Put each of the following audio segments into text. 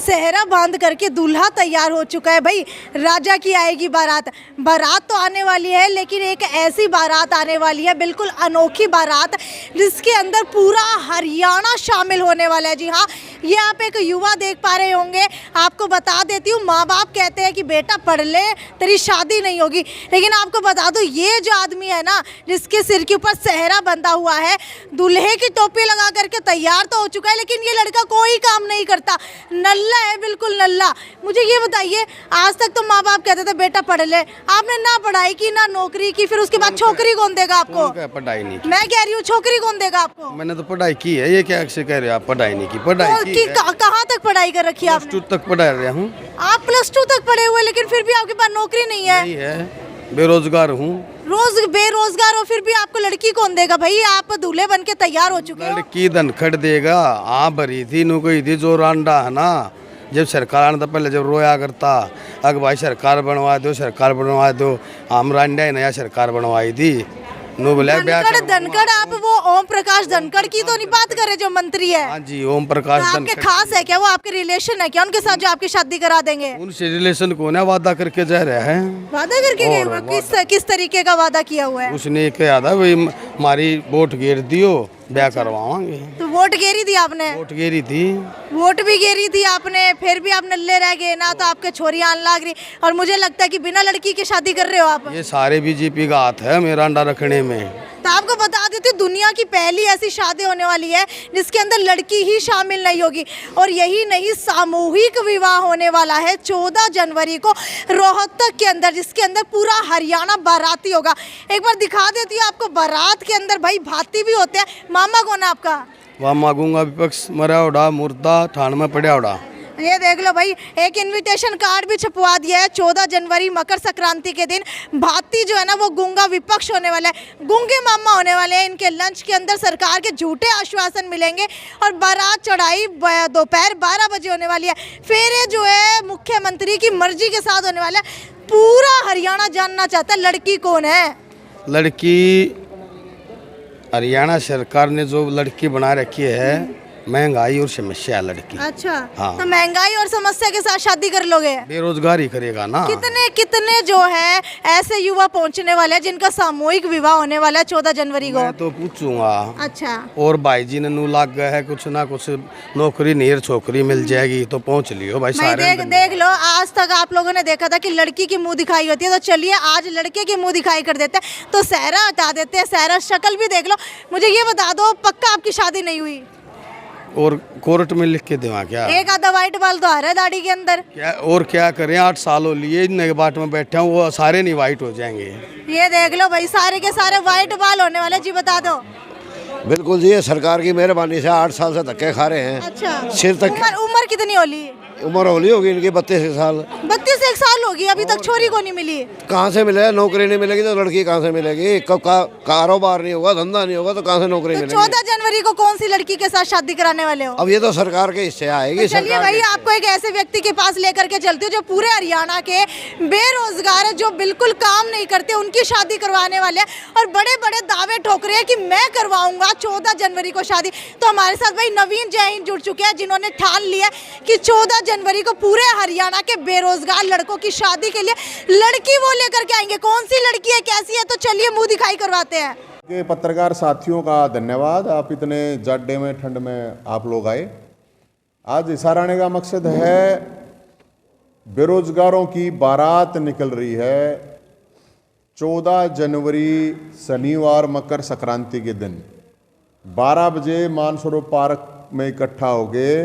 सेहरा बांध करके दूल्हा तैयार हो चुका है। भाई राजा की आएगी बारात, बारात तो आने वाली है, लेकिन एक ऐसी बारात आने वाली है, बिल्कुल अनोखी बारात, जिसके अंदर पूरा हरियाणा शामिल होने वाला है। जी हाँ, ये आप एक युवा देख पा रहे होंगे। आपको बता देती हूँ, माँ बाप कहते हैं कि बेटा पढ़ ले, तेरी शादी नहीं होगी, लेकिन आपको बता दूँ ये जो आदमी है ना, जिसके सिर के ऊपर सेहरा बंधा हुआ है, दूल्हे की टोपी लगा करके तैयार तो हो चुका है, लेकिन ये लड़का कोई काम नहीं करता, नल्ला है, बिल्कुल नल्ला। मुझे ये बताइए, आज तक तो माँ बाप कहते थे बेटा पढ़ ले, आपने ना पढ़ाई की ना नौकरी की, फिर उसके बाद छोकरी कौन देगा आपको? पढ़ाई नहीं की। मैं कह रही हूँ छोकरी कौन देगा आपको? मैंने तो पढ़ाई की है, ये क्या से कह रहे हो आप? पढ़ाई नहीं की। पढ़ाई की कहाँ तक पढ़ाई कर रखी है आपने? +2 तक पढ़ा रहा हूँ। आप +2 तक पढ़े हुए, लेकिन फिर भी आपके पास नौकरी नहीं है। नहीं है, बेरोजगार हूँ। बेरोजगार हो, फिर भी आपको लड़की कौन देगा भाई? आप दूल्हे बन के तैयार हो चुके हो। लड़की धनखड़ देगा। हाँ भरी थी नु कोई थी जो रांडा है ना, जब सरकार आने तो पहले जब रोया करता, अगर भाई सरकार बनवा दो, सरकार बनवा दो, हम रांडा ही नया सरकार बनवाई थी। धनखड़ आप वो ओम प्रकाश धनखड़ की तो नहीं बात कर रहे जो मंत्री है? हाँ जी, ओम प्रकाश आपके धनखड़ खास है क्या? वो आपके रिलेशन है क्या उनके साथ जो आपकी शादी करा देंगे? उनसे रिलेशन को ना वादा करके जा रहा है। वादा करके गए हुए? किस तरीके का वादा किया हुआ है? उसने कहा था भाई हमारी वोट घेर दियो, ब्याह करवाएंगे। तो वोट गेरी थी आपने? वोट घेरी थी। वोट भी गेरी थी आपने, फिर भी आप नल्ले रह गए ना, तो आपके छोरी आन लाग रही। और मुझे लगता है कि बिना लड़की की शादी कर रहे हो आप। ये सारे बीजेपी का हाथ है मेरा अंडा रखने में। तो आपको बता देती हूँ, दुनिया की पहली ऐसी शादी होने वाली है जिसके अंदर लड़की ही शामिल नहीं होगी। और यही नहीं, सामूहिक विवाह होने वाला है 14 जनवरी को रोहतक के अंदर, जिसके अंदर पूरा हरियाणा बाराती होगा। एक बार दिखा देती हूँ आपको, बारात के अंदर भाई भाती भी होते हैं। मामा कौन है आपका? वह मांगूंगा विपक्ष मरा उड़ा, मुर्दा ठाण में पड़ा उड़ा। ये देख लो भाई, एक इनविटेशन कार्ड भी छपवा दिया है। 14 जनवरी मकर संक्रांति के दिन भाती जो है ना, वो गूंगा विपक्ष होने वाला है, गूंगे मामा होने वाले हैं। इनके लंच के अंदर सरकार के झूठे आश्वासन मिलेंगे और बारात चढ़ाई दोपहर 12 बजे होने वाली है। फिर जो है मुख्यमंत्री की मर्जी के साथ होने वाला है। पूरा हरियाणा जानना चाहता है लड़की कौन है। लड़की हरियाणा सरकार ने जो लड़की बना रखी है, महंगाई और समस्या लड़की। अच्छा, हाँ। तो महंगाई और समस्या के साथ शादी कर लोगे? बेरोजगारी करेगा ना। कितने जो है ऐसे युवा पहुंचने वाले हैं जिनका सामूहिक विवाह होने वाला है 14 जनवरी को? मैं तो पूछूंगा। अच्छा। और भाई जी ने नू लाग गया है, कुछ ना कुछ नौकरी नहीं छोकरी मिल जाएगी तो पहुंच लियो भाई। सारे देख लो, आज तक आप लोगों ने देखा था कि लड़की की मुंह दिखाई होती है, तो चलिए आज लड़के की मुंह दिखाई कर देते हैं। तो सेहरा हटा देते हैं, सेहरा शक्ल भी देख लो। मुझे ये बता दो, पक्का आपकी शादी नहीं हुई? और कोर्ट में लिख के देवा क्या? एक आधा व्हाइट बाल तो आ रहा है दाढ़ी के अंदर। क्या और क्या करें, 8 साल हो लिए इतने बाट में बैठे हूँ, वो सारे नहीं व्हाइट हो जाएंगे। ये देख लो भाई, सारे के सारे व्हाइट बाल होने वाले। जी बता दो। बिल्कुल जी, ये सरकार की मेहरबानी से 8 साल से धक्के खा रहे हैं। अच्छा, सिर तक उम्र कितनी होली? उम्र होली होगी इनकी 32 साल। 32 साल होगी, अभी तक छोरी को नहीं मिली। कहाँ से मिलेगा? नौकरी नहीं मिलेगी तो लड़की कहाँ से मिलेगी? कब कारोबार नहीं होगा, धंधा नहीं होगा तो कहाँ से नौकरी मिलेगी? 14 जनवरी को कौन सी लड़की के साथ शादी कराने वाले हो? अब ये तो सरकार के हिस्से आएगी। तो चलिए भाई, आपको एक ऐसे व्यक्ति के पास लेकर के चलती हूँ जो पूरे हरियाणा के बेरोजगार है, जो बिल्कुल काम नहीं करते, उनकी शादी करवाने वाले हैं और बड़े बड़े दावे ठोक रहे हैं कि मैं करवाऊंगा 14 जनवरी को शादी। तो हमारे साथ भाई नवीन जैन जुड़ चुके हैं, जिन्होंने ठान लिया कि 14 जनवरी को पूरे हरियाणा के बेरोजगार लड़कों की शादी के लिए लड़की वो लेकर के आएंगे। कौन सी लड़की है, कैसी है, तो चलिए मुंह दिखाई करवाते हैं। के पत्रकार साथियों का धन्यवाद, आप इतने जाड़े में ठंड में आप लोग आए। आज हिसार आने का मकसद है, बेरोजगारों की बारात निकल रही है 14 जनवरी शनिवार मकर संक्रांति के दिन 12 बजे मानसरोवर पार्क में इकट्ठा हो गए।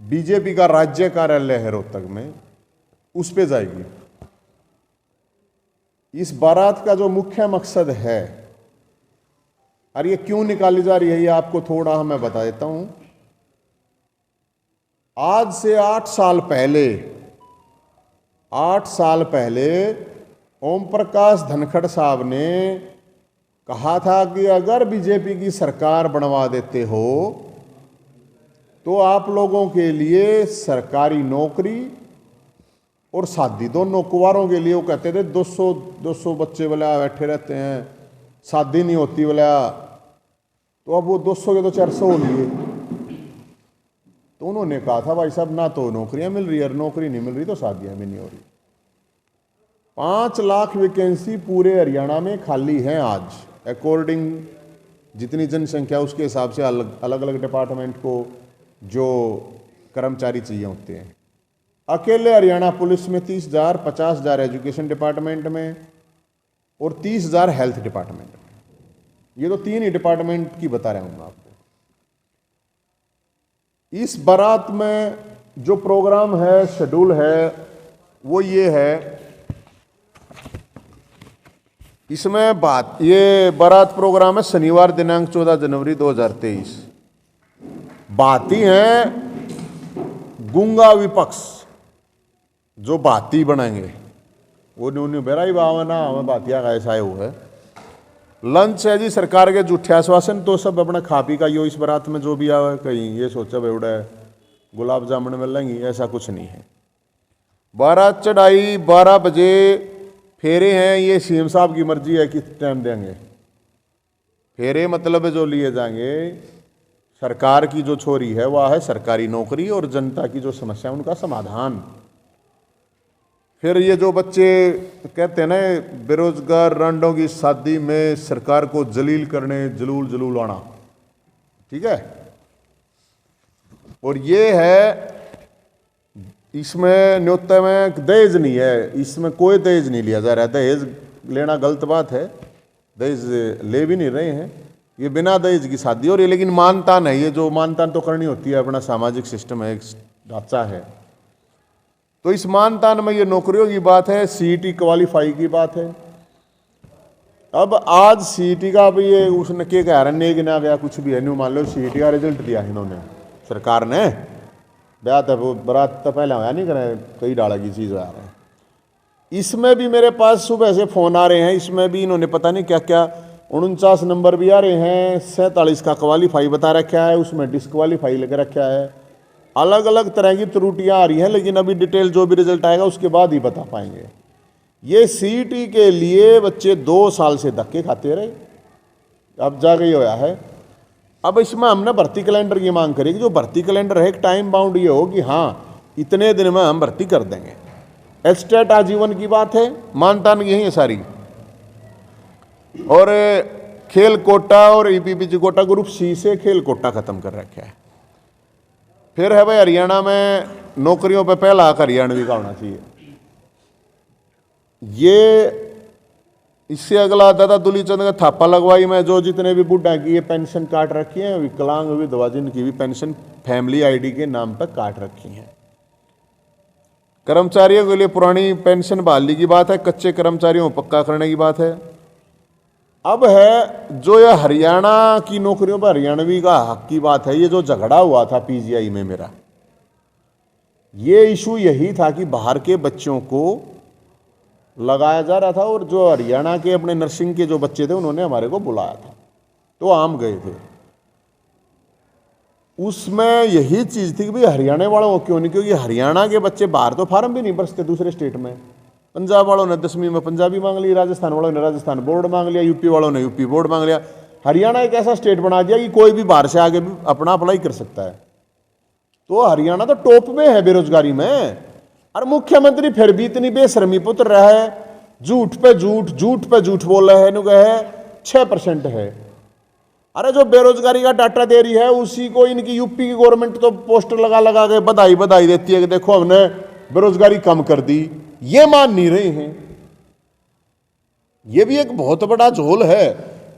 बीजेपी का राज्य कार्यालय है रोहतक में, उस पे जाएगी। इस बारात का जो मुख्य मकसद है और ये क्यों निकाली जा रही है, ये आपको थोड़ा मैं बता देता हूं। आज से 8 साल पहले ओम प्रकाश धनखड़ साहब ने कहा था कि अगर बीजेपी की सरकार बनवा देते हो तो आप लोगों के लिए सरकारी नौकरी और शादी, दोनों कुंवारों के लिए। वो कहते थे 200 बच्चे वाला बैठे रहते हैं, शादी नहीं होती वाला, तो अब वो 200 के तो 400 हो लिए। तो उन्होंने कहा था भाई साहब ना तो नौकरियां मिल रही है, और नौकरी नहीं मिल रही तो शादियां भी नहीं हो रही। 5 लाख वैकेंसी पूरे हरियाणा में खाली हैं आज, अकॉर्डिंग जितनी जनसंख्या उसके हिसाब से अलग अलग डिपार्टमेंट को जो कर्मचारी चाहिए होते हैं। अकेले हरियाणा पुलिस में 30,000, 50,000 एजुकेशन डिपार्टमेंट में और 30,000 हेल्थ डिपार्टमेंट में। ये तो 3 ही डिपार्टमेंट की बता रहा हूं मैं आपको। इस बारात में जो प्रोग्राम है, शेड्यूल है, वो ये है, इसमें ये बारात प्रोग्राम है शनिवार दिनांक 14 जनवरी 2023। बाती हैं गुंगा विपक्ष, जो बाती बनेंगे वो न्यून बेराई बावना हमें बातिया का ऐसा हुआ है। लंच है जी सरकार के झूठे आश्वासन, तो सब अपना खा पी का यो इस बारात में जो भी आवे, कहीं ये सोचा बेवड़ा गुलाब जामुन मिलेंगी, ऐसा कुछ नहीं है। बारात चढ़ाई 12 बजे, फेरे हैं ये सीएम साहब की मर्जी है किस टाइम देंगे। फेरे मतलब जो लिए जाएंगे, सरकार की जो छोरी है वह है सरकारी नौकरी, और जनता की जो समस्या है उनका समाधान। फिर ये जो बच्चे कहते हैं ना बेरोजगार रांडों की शादी में सरकार को जलील करने, जलूल आना, ठीक है। और ये है, इसमें न्योता में दहेज नहीं है, इसमें कोई दहेज नहीं लिया जा रहा है। दहेज लेना गलत बात है, दहेज ले भी नहीं रहे हैं, ये बिना दहेज की शादी हो रही है। लेकिन मानतान है, ये जो मानतान तो करनी होती है, अपना सामाजिक सिस्टम है, एक ढांचा है। तो इस मानतान में ये नौकरियों की बात है, सीईटी क्वालिफाई की बात है। अब आज सीईटी का भी ये उसने क्या कह रहा है कि ना गया कुछ भी है नहीं, मान लो सीईटी का रिजल्ट दिया इन्होंने, सरकार ने, ब्याह तो वो बारात तो पहले आया नहीं करे, कई डाला की चीज़ आ रहा है। इसमें भी मेरे पास सुबह से फ़ोन आ रहे हैं, इसमें भी इन्होंने पता नहीं क्या क्या 49 नंबर भी आ रहे हैं, 47 का क्वालिफाई बता रखा है, उसमें डिसक्वालीफाई लग रखा है। अलग अलग तरह की त्रुटियां आ रही हैं, लेकिन अभी डिटेल जो भी रिजल्ट आएगा उसके बाद ही बता पाएंगे। ये सीईटी के लिए बच्चे 2 साल से धक्के खाते रहे, अब जाके ही होया है। अब इसमें हमने भर्ती कैलेंडर की मांग करी कि जो भर्ती कैलेंडर है एक टाइम बाउंड ये हो कि हाँ इतने दिन में हम भर्ती कर देंगे। एस्टेट आजीवन की बात है, मानतान यही है सारी। और खेल कोटा और ईपीपीजी कोटा ग्रुप सी से खेल कोटा खत्म कर रखा है। फिर है भाई हरियाणा में नौकरियों पे पहला हक हरियाणवी का होना चाहिए। ये इससे अगला आता था दुलीचंद का थापा लगवाई में, जो जितने भी बुढ़ा की ये पेंशन काट रखी है, विकलांग विधवा जिनकी भी पेंशन फैमिली आईडी के नाम पर काट रखी है। कर्मचारियों के लिए पुरानी पेंशन बहाली की बात है, कच्चे कर्मचारियों को पक्का करने की बात है। अब है जो ये हरियाणा की नौकरियों पर हरियाणवी का हक की बात है, ये जो झगड़ा हुआ था पीजीआई में मेरा, ये इशू यही था कि बाहर के बच्चों को लगाया जा रहा था, और जो हरियाणा के अपने नर्सिंग के जो बच्चे थे उन्होंने हमारे को बुलाया था, तो आम गए थे। उसमें यही चीज थी कि भाई हरियाणा वालों को क्यों नहीं, क्योंकि हरियाणा के बच्चे बाहर तो फार्म भी नहीं भरते दूसरे स्टेट में। पंजाब वालों ने 10वीं में पंजाबी मांग ली, राजस्थान वालों ने राजस्थान बोर्ड मांग लिया, यूपी वालों ने यूपी बोर्ड मांग लिया। हरियाणा एक ऐसा स्टेट बना दिया कि कोई भी बाहर से आगे भी अपना अप्लाई कर सकता है। तो हरियाणा तो टॉप में है बेरोजगारी में, और मुख्यमंत्री फिर भी इतनी बेशर्मी पुत्र रहा है, झूठ पे झूठ बोल रहे हैं, 6% है। अरे जो बेरोजगारी का डाटा दे रही है उसी को इनकी यूपी की गवर्नमेंट तो पोस्टर लगा के बधाई देती है कि देखो हमने बेरोजगारी कम कर दी, ये मान नहीं रहे हैं। ये भी एक बहुत बड़ा झोल है।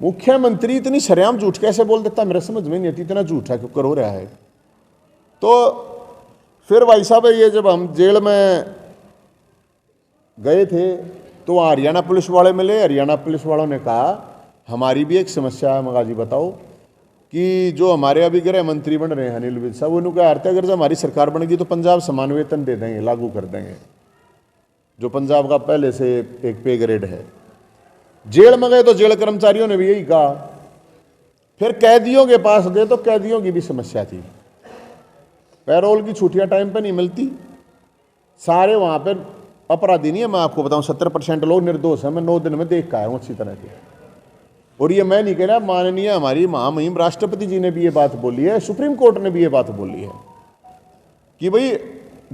मुख्यमंत्री इतनी सरेआम झूठ कैसे बोल देता, मेरे समझ में नहीं आती, इतना झूठा क्यों हो रहा है। तो फिर भाई साहब ये जब हम जेल में गए थे तो वहाँ हरियाणा पुलिस वाले मिले। हरियाणा पुलिस वालों ने कहा हमारी भी एक समस्या है मगाजी बताओ, कि जो हमारे अभी गृह मंत्री बन रहे हैं अनिल विज साहब, उन्होंने कहा आरती अगर जब हमारी सरकार बनेगी तो पंजाब समान वेतन दे देंगे, लागू कर देंगे, जो पंजाब का पहले से एक पे ग्रेड है। जेल में गए तो जेल कर्मचारियों ने भी यही कहा। फिर कैदियों के पास गए तो कैदियों की भी समस्या थी, पैरोल की छुट्टियां टाइम पे नहीं मिलती, सारे वहां पर अपराधी नहीं है। मैं आपको बताऊं 70% लोग निर्दोष हैं, मैं 9 दिन में देख के आया हूं अच्छी तरह से। और ये मैं नहीं कह रहा, माननीय हमारी महामहिम राष्ट्रपति जी ने भी ये बात बोली है, सुप्रीम कोर्ट ने भी ये बात बोली है। कि भाई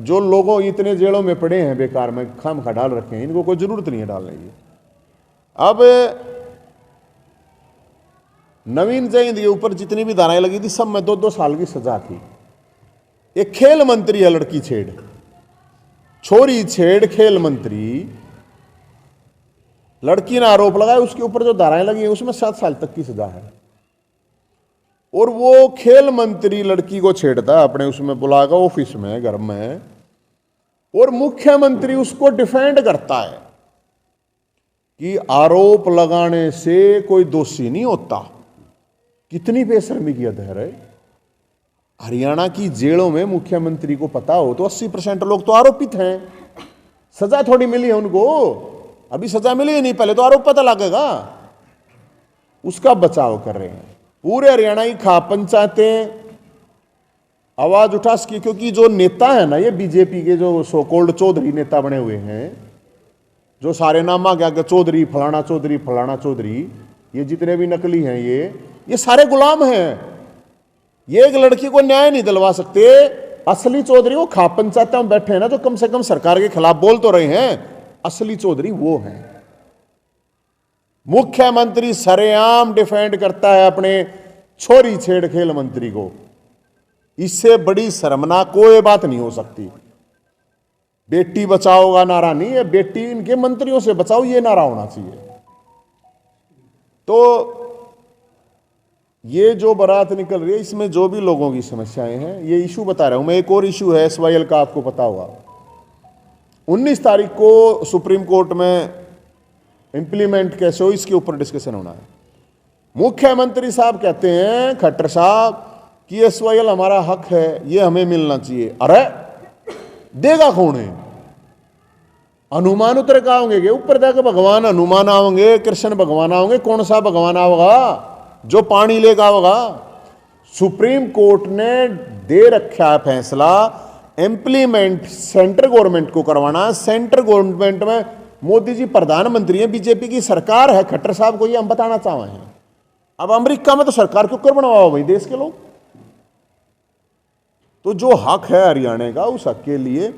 जो लोगों इतने जेलों में पड़े हैं बेकार में खाम खा डाल रखे हैं, इनको कोई जरूरत नहीं है डालने की। अब नवीन जयंत के ऊपर जितनी भी धाराएं लगी थी सब में 2-2 साल की सजा थी। एक खेल मंत्री है लड़की छेड़, छोरी छेड़ खेल मंत्री, लड़की ने आरोप लगाया, उसके ऊपर जो धाराएं लगी हैं उसमें 7 साल तक की सजा है। और वो खेल मंत्री लड़की को छेड़ता अपने उसमें बुलाकर ऑफिस में, घर में, और मुख्यमंत्री उसको डिफेंड करता है कि आरोप लगाने से कोई दोषी नहीं होता। कितनी बेशर्मी की अधर है। हरियाणा की जेलों में मुख्यमंत्री को पता हो तो 80% लोग तो आरोपित हैं, सजा थोड़ी मिली है उनको, अभी सजा मिली ही नहीं, पहले तो आरोप पता लगेगा। उसका बचाव कर रहे हैं पूरे हरियाणा की खा पंचायतें आवाज उठा सकी, क्योंकि जो नेता है ना ये बीजेपी के जो सो कॉल्ड चौधरी नेता बने हुए हैं, जो सारे नाम आ गया चौधरी फलाना चौधरी फलाना चौधरी, ये जितने भी नकली हैं ये सारे गुलाम हैं। ये एक लड़की को न्याय नहीं दिलवा सकते। असली चौधरी वो खा पंचायत में बैठे हैं ना, जो कम से कम सरकार के खिलाफ बोल तो रहे हैं, असली चौधरी वो हैं। मुख्यमंत्री सरेआम डिफेंड करता है अपने छोरी छेड़ खेल मंत्री को। इससे बड़ी शर्मनाक कोई बात नहीं हो सकती। बेटी बचाओ का नारा नहीं है, बेटी इनके मंत्रियों से बचाओ ये नारा होना चाहिए। तो ये जो बारात निकल रही है इसमें जो भी लोगों की समस्याएं हैं, ये इशू बता रहा हूं मैं। एक और इशू है SYL का, आपको पता होगा 19 तारीख को सुप्रीम कोर्ट में इंप्लीमेंट कैसे हो इसके ऊपर डिस्कशन होना है। मुख्यमंत्री साहब कहते हैं, खट्टर साहब, कि SYL हमारा हक है, ये हमें मिलना चाहिए। अरे देगा कौन है? हनुमान उतर का होंगे, ऊपर जाकर भगवान हनुमान आओगे, कृष्ण भगवान आओगे, कौन सा भगवान आओगा जो पानी लेगा होगा? सुप्रीम कोर्ट ने दे रखा है फैसला, इंप्लीमेंट सेंट्रल गवर्नमेंट को करवाना। सेंट्रल गवर्नमेंट में मोदी जी प्रधानमंत्री हैं, बीजेपी की सरकार है। खट्टर साहब को ये हम बताना चाह रहे हैं। अब अमेरिका में तो सरकार क्यों कर बनवाओ भाई देश के लोग? तो जो हक है हरियाणा का, उस हक के लिए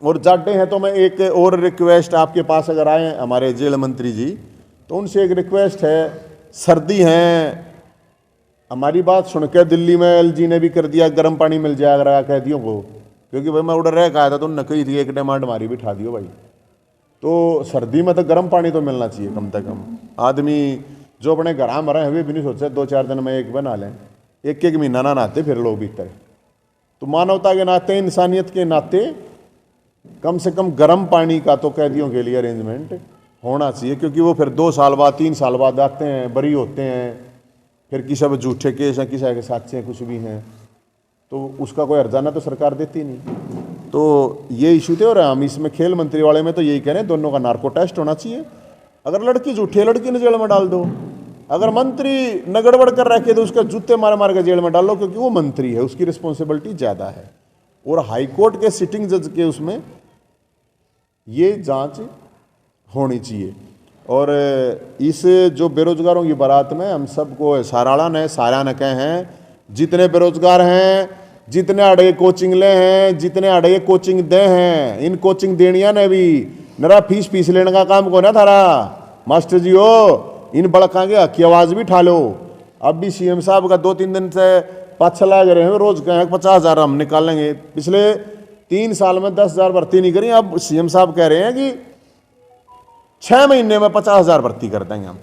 और जाटे हैं। तो मैं एक और रिक्वेस्ट आपके पास अगर आए हमारे जेल मंत्री जी, तो उनसे एक रिक्वेस्ट है, सर्दी है, हमारी बात सुन के दिल्ली में LG ने भी कर दिया गर्म पानी मिल जाएगा कैदियों को, क्योंकि भाई मैं उधर रह के आया था तो उन्होंने कही थी एक डिमांड हमारी भी उठा दियो भाई। तो सर्दी में तो गर्म पानी तो मिलना चाहिए कम से कम। आदमी जो अपने घर में रहे भी नहीं सोचते 2-4 दिन में एक बना लें, एक महीना ना नहाते फिर लोग भीतर। तो मानवता के नाते, इंसानियत के नाते कम से कम गर्म पानी का तो कैदियों के लिए अरेंजमेंट होना चाहिए, क्योंकि वो फिर 2 साल बाद 3 साल बाद आते हैं, बरी होते हैं, फिर किसी पर झूठे केस हैं, किसी के साक्ष्य कुछ भी हैं, तो उसका कोई हर्जाना तो सरकार देती नहीं। तो ये इशू थे। और हम इसमें खेल मंत्री वाले में तो यही कह रहे हैं, दोनों का नार्को टेस्ट होना चाहिए। अगर लड़की झूठी है, लड़की ने जेल में डाल दो। अगर मंत्री न गड़बड़ कर रखे तो उसका जूते मार मार के जेल में डाल लो, क्योंकि वो मंत्री है, उसकी रिस्पॉन्सिबिलिटी ज़्यादा है। और हाईकोर्ट के सिटिंग जज के उसमें ये जांच होनी चाहिए। और इस जो बेरोजगारों की बारात में हम सबको सारा ने कहे हैं, जितने बेरोजगार हैं, जितने अड़े कोचिंग ले हैं, जितने अड़े कोचिंग दे हैं, इन कोचिंग देनिया ने भी मेरा फीस लेने का काम को ना थारा मास्टर जी हो, इन बड़का के हक की आवाज़ भी ठा लो। अब भी CM साहब का 2-3 दिन से पाछा लग रहे हैं, रोज कहें 50,000 हम निकालेंगे। पिछले 3 साल में 10,000 भर्ती नहीं करी, अब CM साहब कह रहे हैं कि 6 महीने में 50,000 भर्ती कर देंगे हम।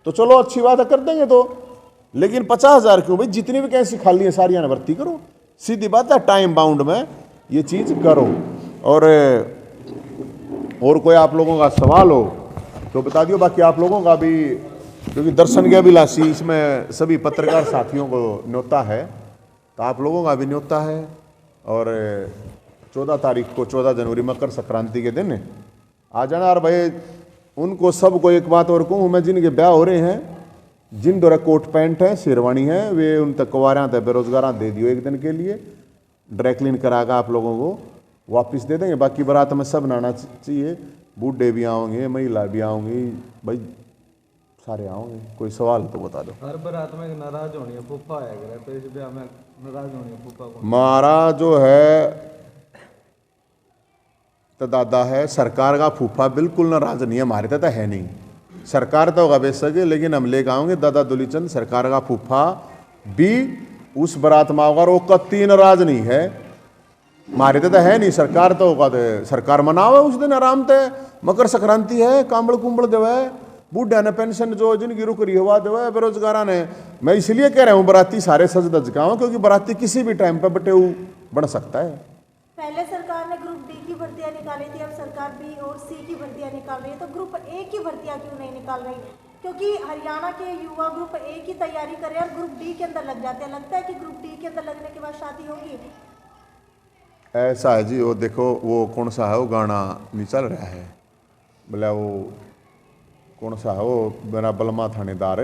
तो चलो अच्छी बात है, कर देंगे तो, लेकिन 50,000 क्यों भाई? जितनी भी कैसी खाली है सारियां ने भर्ती करो, सीधी बात है, टाइम बाउंड में ये चीज़ करो। और कोई आप लोगों का सवाल हो तो बता दियो, बाकी आप लोगों का भी, क्योंकि दर्शन के अभिलाषी इसमें सभी पत्रकार साथियों को न्योता है, तो आप लोगों का भी न्योता है। और 14 तारीख को 14 जनवरी मकर संक्रांति के दिन आ जाना। और भाई उनको सबको एक बात और कहूँ मैं, जिनके ब्याह हो रहे हैं, जिन दौरा कोट पैंट है, शेरवानी है, वे उन तक कुंवारा तक बेरोजगार दे दियो एक दिन के लिए, ड्राई क्लीन करा कर आप लोगों को वापस दे देंगे। बाकी बारात में सब नहाना चाहिए, बूढ़े भी आओगे, महिला भी आओगी, भाई सारे आओगे, कोई सवाल तो बता दो। हर बारात में नाराज होनी है फूफा आया करे, तो इस ब्याह में नाराज होनी है फूफा को। हमारा जो है तो दादा है, सरकार का फूफा बिल्कुल नाराज नहीं है, हमारे तो है नहीं। सरकार तो होगा बेशक, लेकिन हम लेकर आएंगे दादा दुलीचंद सरकार का फूफा भी उस बारात में होगा, वो कत्ती नाराज नहीं है, हमारे तो है नहीं। सरकार तो होगा तो सरकार मनावे उस दिन आराम से, मकर संक्रांति है, कांबड़ कुंबड़ देवे, बूढ़ा ने पेंशन जो जिनकी रुक रही हुआ देवे, बेरोजगारा ने। मैं इसलिए कह रहा हूँ बराती सारे सज धज का, क्योंकि बराती किसी भी टाइम पे बटे बन सकता है। पहले सरकार ने ग्रुप डी की भर्तियां निकाली थी, अब सरकार बी और सी की भर्तियां निकाल रही है, तो ग्रुप ए की भर्तियां क्यों नहीं निकाल रही? क्योंकि हरियाणा के युवा ग्रुप ए की तैयारी कर रहे हैं और ग्रुप डी के अंदर लग जाते हैं। लगता है कि ग्रुप डी के अंदर लगने के बाद शादी होगी? ऐसा है जी, वो देखो वो कौन सा है, वो गाना नहीं चल रहा है, बोला वो कौन सा है, वो मेरा बलमा थानेदार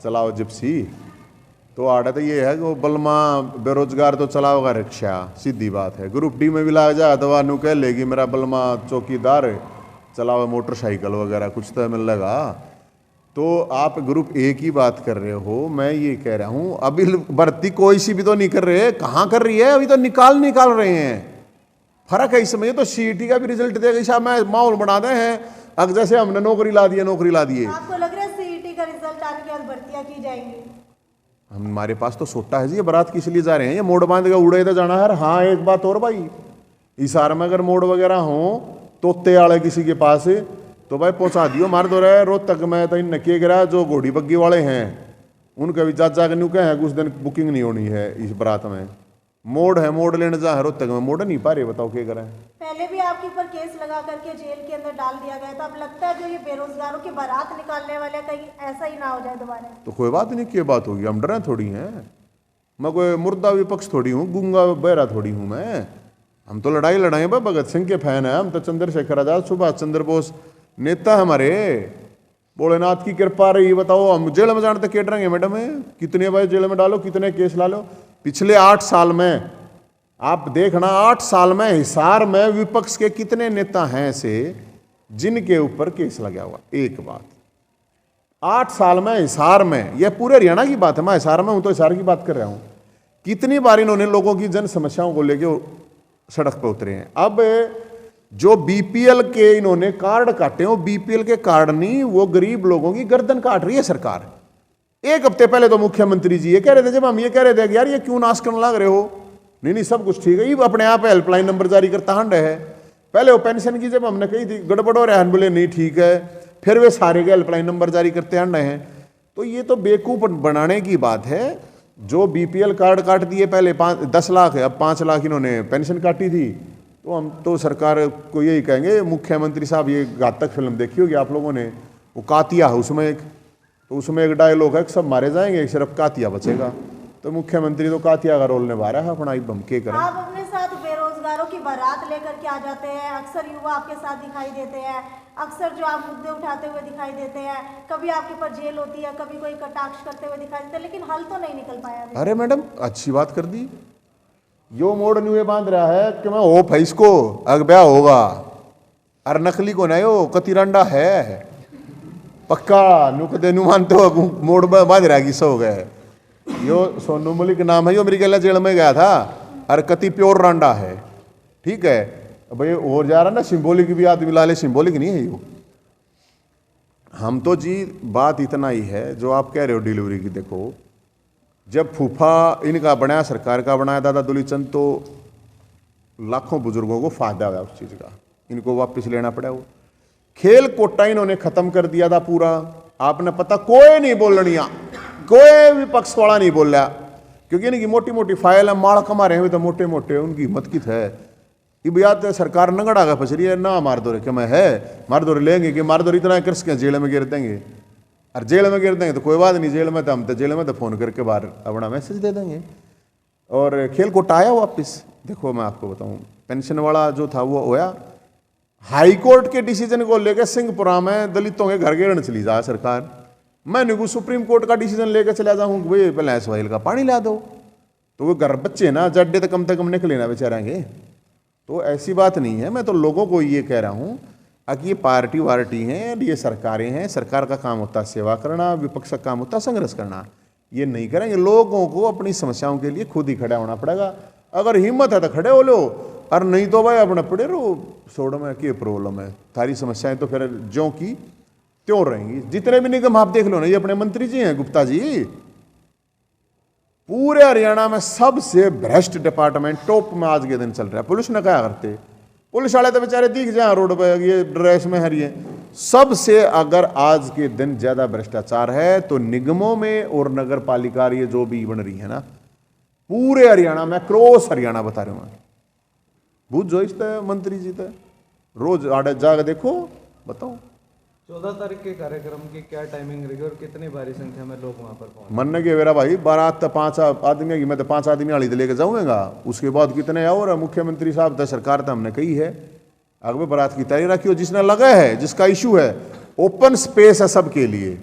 चलाओ जिप्सी, तो आड़ा तो ये है कि वो बलमा बेरोजगार तो चलाओगा रिक्शा, सीधी बात है। ग्रुप डी में भी लग जाए तो वानू कह लेगी मेरा बलमा चौकीदार चलाओ मोटरसाइकिल वगैरह, कुछ तो मिलेगा। तो आप ग्रुप ए की बात कर रहे हो, मैं ये कह रहा हूँ अभी भर्ती कोई सी भी तो नहीं कर रहे, कहाँ कर रही है, अभी तो निकाल रहे हैं। फर्क है इसमें, तो सीईटी का भी रिजल्ट देगा, ऐसा मैं माहौल बना दे हैं अब जैसे हमने नौकरी ला दिए। आपको लग रहा है सीईटी का रिजल्ट आने के बाद भर्तियां की जाएंगी? हमारे पास तो सोटा है जी, ये बारात किस लिए जा रहे हैं, ये मोड़ बांध के उड़े तो जाना है। हाँ एक बात और भाई, इशार में अगर मोड़ वगैरह हो तोते वाले किसी के पास तो भाई पहुंचा दियो, मार दो रहे रोहतक में तो इन नकिए गिरा जो घोड़ी बग्गी वाले हैं उनके भी जा के न्यू कहे हैं कुछ दिन बुकिंग नहीं होनी है इस बारात में। मोड़ है, मोड़ लेने जा है रोहतक में, मोड़ नहीं पा रहे, बताओ क्या करें। पहले भी आपके ऊपर केस लगा करके जेल के अंदर डाल दिया गया था, अब लगता है जो ये बेरोजगारों की बारात निकालने वाले कहीं ऐसा ही ना हो जाए दोबारा? तो कोई बात नहीं, क्या बात होगी, हम डरे थोड़ी हैं, मैं कोई मुर्दा विपक्ष थोड़ी हूँ, गूंगा बहरा थोड़ी हूँ मैं। हम तो लड़ाई लड़ाए भाई, भगत सिंह के फैन है हम तो, चंद्रशेखर आजाद सुभाष चंद्र बोस नेता हमारे, भोलेनाथ की कृपा रही। बताओ हम जेल में जाने तक के डरेंगे मैडम, कितने भाई जेल में डालो, कितने केस ला लो। पिछले 8 साल में आप देखना, 8 साल में हिसार में विपक्ष के कितने नेता हैं ऐसे जिनके ऊपर केस लगा हुआ। एक बात 8 साल में हिसार में, यह पूरे हरियाणा की बात है, मैं हिसार में हूं तो हिसार की बात कर रहा हूं, कितनी बार इन्होंने लोगों की जन समस्याओं को लेकर सड़क पर उतरे हैं। अब जो बीपीएल के इन्होंने कार्ड काटे हो, बीपीएल के कार्ड नहीं, वो गरीब लोगों की गर्दन काट रही है सरकार। एक हफ्ते पहले तो मुख्यमंत्री जी ये कह रहे थे, जब हम ये कह रहे थे कि यार ये क्यों नाश करने लग रहे हो, नहीं सब कुछ ठीक है, ये अपने आप हेल्पलाइन नंबर जारी करता हंड है। पहले वो पेंशन की जब हमने कही थी गड़बड़ हो रहा है, बोले नहीं ठीक है, फिर वे सारे के हेल्पलाइन नंबर जारी करते हंड हैं। तो ये तो बेवकूफ बनाने की बात है। जो बीपीएल कार्ड काट दिए पहले 10 लाख, अब 5 लाख इन्होंने पेंशन काटी थी, तो हम तो सरकार को यही कहेंगे, मुख्यमंत्री साहब ये घातक फिल्म देखी होगी आप लोगों ने, वो कातिया है उसमें एक, तो उसमें एक डायलॉग है कि सब मारे जाएंगे सिर्फ कातिया बचेगा। तो मुख्यमंत्री तो कातिया का रोल निभा रहा है अपना, हम क्या करें। आप अपने साथ बेरोजगारों की बारात लेकर के आ जाते हैं, अक्सर युवा आपके साथ दिखाई देते हैं, अक्सर जो आप मुद्दे उठाते हुए दिखाई देते हैं, कभी आपके ऊपर जेल होती है, कभी कोई कटाक्ष करते हुए दिखाई देते हैं, लेकिन हल तो नहीं निकल पाया अभी। अरे मैडम अच्छी बात कर दी, यो मोड़ न्यू बांध रहा है कि मैं होप है इसको अग ब्याह होगा, अरे नकली को नहीं हो कतिरंडा है पक्का, नुक देनु मानते हो मोड़ बांध रहा किस्सा हो गया। यो सोनू मलिक नाम है, यो मेरी गला जेल में गया था, अरे कति प्योर रांडा है, ठीक है भाई। और जा रहा ना सिंबॉलिक भी आदमी ला ले, सिंबॉलिक नहीं है यो। हम तो जी बात इतना ही है जो आप कह रहे हो डिलीवरी की। देखो जब फूफा इनका बनाया, सरकार का बनाया दादा दुलीचंद, तो लाखों बुजुर्गों को फायदा हुआ उस चीज का, इनको वापस लेना पड़ा। वो खेल कोटा इन्होंने खत्म कर दिया था पूरा, आपने पता कोई नहीं बोलनिया, कोई भी पक्ष वाला नहीं बोल रहा, क्योंकि इनकी मोटी मोटी फाइल है, माड़ कमा रहे हैं तो मोटे मोटे, उनकी हिम्मत कित है। ये याद सरकार नंगड़ा का पचरी है ना, मार दो रे क्या मैं है, मार दो रे लेंगे कि मार दो रे इतना कर सके जेल में गिर देंगे, और जेल में गिर देंगे तो कोई बात नहीं, जेल में तो हम तो जेल में तो फोन करके बाहर अपना मैसेज दे देंगे। और खेल कोटा आया वापिस। देखो मैं आपको बताऊं, पेंशन वाला जो था वो होया, हाई कोर्ट के डिसीजन को लेकर सिंहपुरा में दलितों के घर घेरने चली जा सरकार। मैं नहीं सुप्रीम कोर्ट का डिसीजन लेकर चला जाऊँ भाई पहले एसवाइल का पानी ला दो, तो वो घर बच्चे ना जड्डे तो कम से कम निकले ना बेचारेंगे। तो ऐसी बात नहीं है। मैं तो लोगों को ये कह रहा हूँ अब ये पार्टी वार्टी हैं, ये सरकारें हैं, सरकार का काम होता है सेवा करना, विपक्ष का काम होता है संघर्ष करना। ये नहीं करेंगे, लोगों को अपनी समस्याओं के लिए खुद ही खड़ा होना पड़ेगा। अगर हिम्मत है तो खड़े हो लो, और नहीं तो भाई अपने पड़े रहो, छोड़ो में क्या प्रॉब्लम है। थारी समस्याएं तो फिर ज्यों की त्यों रहेंगी। जितने भी निगम आप देख लो ना, ये अपने मंत्री जी हैं गुप्ता जी, पूरे हरियाणा में सबसे भ्रष्ट डिपार्टमेंट टॉप में आज के दिन चल रहा है। पुलिस ने क्या करते, पुलिस वाले तो बेचारे दिख जाए रोड पे, ये ड्रेस में हरिए। सबसे अगर आज के दिन ज्यादा भ्रष्टाचार है तो निगमों में और नगर पालिका ये जो भी बन रही है ना, पूरे हरियाणा में, क्रॉस हरियाणा बता रहे हूं, बुझ जो इस मंत्री जी तो रोज आड़े जाकर देखो, बताओ 14 तारीख के कार्यक्रम की क्या टाइमिंग रहेगी और कितनी भारी संख्या में लोग वहां पर पहुंचे? मन के मेरा भाई बारात तो 5 आदमी की, मैं तो 5 आदमी वाली तो लेके जाऊंगा। उसके बाद कितने और मुख्यमंत्री साहब तो सरकार तो हमने कही है अगले बारात की तैयारी रखी हो। जिसने लगा है, जिसका इशू है, ओपन स्पेस है सबके लिए,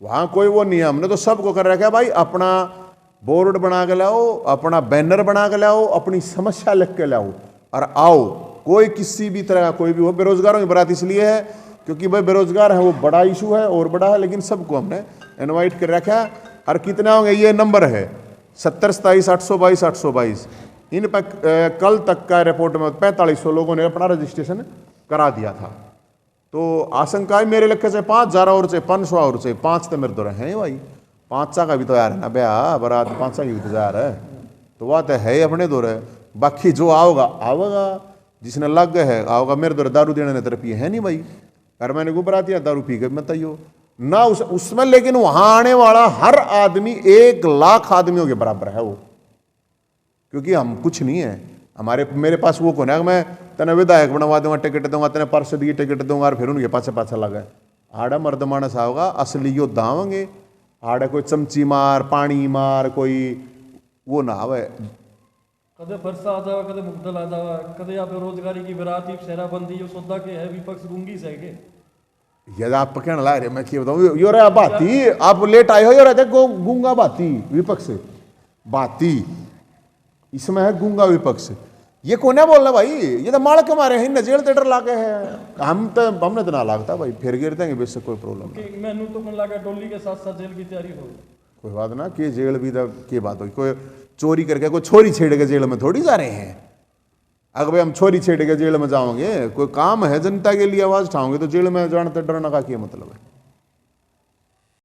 वहां कोई वो नहीं है। हमने तो सबको कर रखा है भाई, अपना बोर्ड बना के लाओ, अपना बैनर बना के लाओ, अपनी समस्या लिख के लाओ और आओ। कोई किसी भी तरह का कोई भी हो, बेरोजगारों की बारात इसलिए है क्योंकि भाई बेरोजगार है, वो बड़ा इशू है और बड़ा है, लेकिन सबको हमने इनवाइट कर रखा है। और कितने होंगे, ये नंबर है 70 27 822 822। इन पर कल तक का रिपोर्ट में 4500 लोगों ने अपना रजिस्ट्रेशन करा दिया था। तो आशंका है मेरे लक्ष्य से 5000 और से 500 और से 5 तो मेरे दो रहे हैं भाई, 5 का भी तो यार है ना ब्याह बारात, 5 की भी तो यार है, तो वह तो है अपने दो रहे। बाकी जो आओगा आओगा, जिसने लग गए है आओगा। मेरे दो दारू देने तरफ ये है नहीं भाई, अगर मैंने को बराती दारू पी के मत आइयो ना उसमें। लेकिन वहां आने वाला हर आदमी 1 लाख आदमियों के बराबर है वो, क्योंकि हम कुछ नहीं है। मेरे पास वो कौन है, मैं तेने विधायक बनवा दूंगा, टिकट दूंगा, तेने पार्षद की टिकट दूंगा और फिर उनके पाछे लगा। आड़ा मर्द मानस आओगा, असली योद्धा आवेंगे। आड़ा कोई चमची मार, पानी मार, कोई वो ना आवे। कदे फरसा आ जावा, कदे मुगदल आ जावा, कदे यहाँ पे रोजगारी की बराती शहराबंदी यो सौदा के है, विपक्ष गूंगी से के यदि आप कहना ला रहे, मैं क्या बताऊँ, यो रहा बाती आप लेट आए हो, यो रहते गूंगा बाती विपक्ष बाती, इसमें है गूंगा विपक्ष। ये कौन है बोलना भाई, ये तो माल कमारे हैं, जेल ते डर लागे है। हमने तो ना लागता भाई, फिर गिर देंगे बेशक, कोई प्रॉब्लम नहीं। मैनू तो मन लगा डोली के साथ साथ जेल की तैयारी हो, कोई बात ना, कि जेल भी तो की बात होगी। कोई चोरी करके कोई छोरी छेड़ के जेल में थोड़ी जा रहे हैं। अगर भाई हम छोरी छेड़ के जेल में जाओगे, कोई काम है जनता के लिए आवाज उठाओगे, तो जेल में जाने तो डरने का क्या मतलब है।